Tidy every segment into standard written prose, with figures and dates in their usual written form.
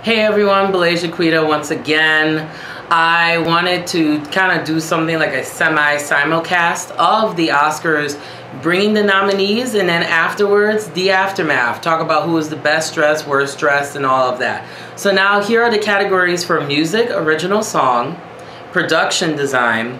Hey everyone, blasianquita once again. I wanted to kind of do something like a semi-simulcast of the Oscars, bringing the nominees and then afterwards the aftermath. Talk about who was the best dressed, worst dressed, and all of that. So now here are the categories for music, original song, production design,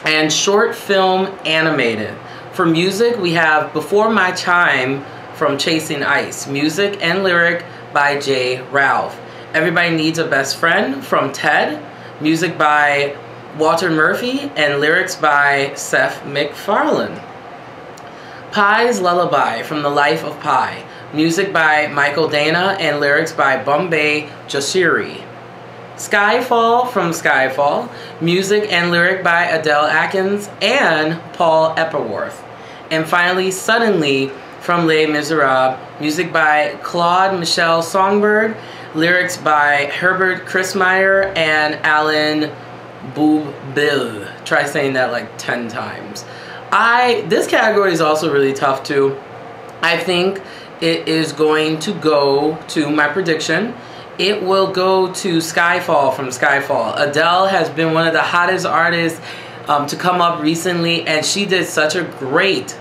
and short film animated. For music, we have Before My Time from Chasing Ice, music and lyric by J. Ralph. Everybody Needs a Best Friend from Ted, music by Walter Murphy, and lyrics by Seth MacFarlane. Pi's Lullaby from The Life of Pi, music by Michael Dana, and lyrics by Bombay Jashiri. Skyfall from Skyfall, music and lyric by Adele Atkins and Paul Epworth. And finally, Suddenly from Les Miserables, music by Claude Michel Songbird, lyrics by Herbert Christmeyer and Alan Boublil. Try saying that like 10 times. This category is also really tough too. I think it is going to go to my prediction. It will go to Skyfall from Skyfall. Adele has been one of the hottest artists to come up recently, and she did such a great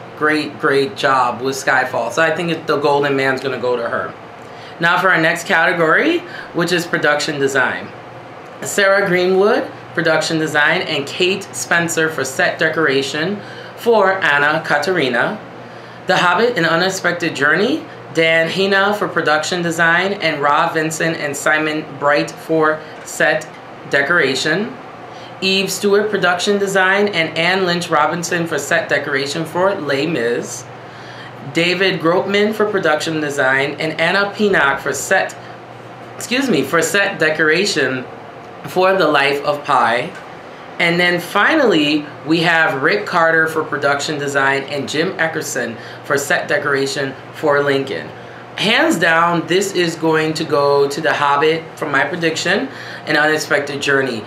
job with Skyfall. So I think the Golden Man's gonna go to her. Now for our next category, which is production design. Sarah Greenwood, production design, and Kate Spencer for set decoration for Anna Katarina. The Hobbit, An Unexpected Journey, Dan Hina for production design, and Rob Vincent and Simon Bright for set decoration. Eve Stewart, production design, and Anne Lynch Robinson for set decoration for Les Mis. David Gropman for production design, and Anna Pinnock for set decoration for The Life of Pi. And then finally, we have Rick Carter for production design and Jim Eckerson for set decoration for Lincoln. Hands down, this is going to go to The Hobbit for my prediction, An Unexpected Journey.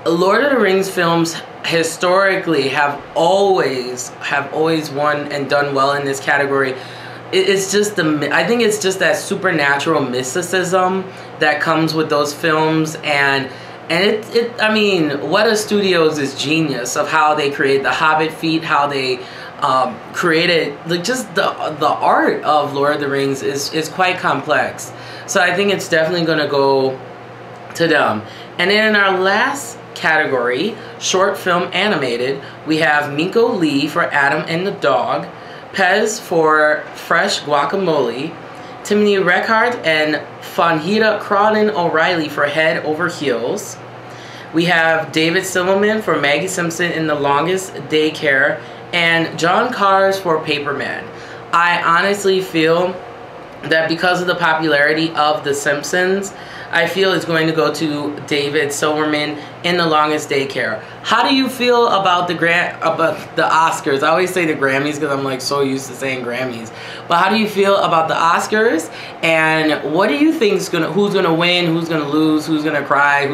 Lord of the Rings films historically have always won and done well in this category. It's just I think it's just that supernatural mysticism that comes with those films, and I mean, Weta Studios is genius of how they create the Hobbit feat, how they created like just the art of Lord of the Rings is quite complex. So I think it's definitely gonna go to them. And then in our last category, short film animated, we have Minko Lee for Adam and the Dog, Pez for Fresh Guacamole, Timothy Reckard and Fanhita Crawdon O'Reilly for Head Over Heels. We have David Silverman for Maggie Simpson in The Longest Daycare, and John Cars for Paperman. I honestly feel that because of the popularity of The Simpsons, I feel it's going to go to David Silverman in The Longest Daycare. How do you feel about the Oscars? I always say the Grammys because I'm like so used to saying Grammys. But how do you feel about the Oscars? And what do you think is who's gonna win, who's gonna lose, who's gonna cry,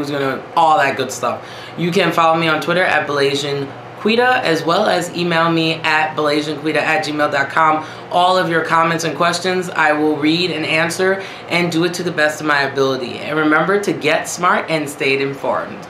all that good stuff? You can follow me on Twitter at blasianquita, as well as email me at blasianquita@gmail.com. All of your comments and questions I will read and answer and do it to the best of my ability. And remember to get smart and stay informed.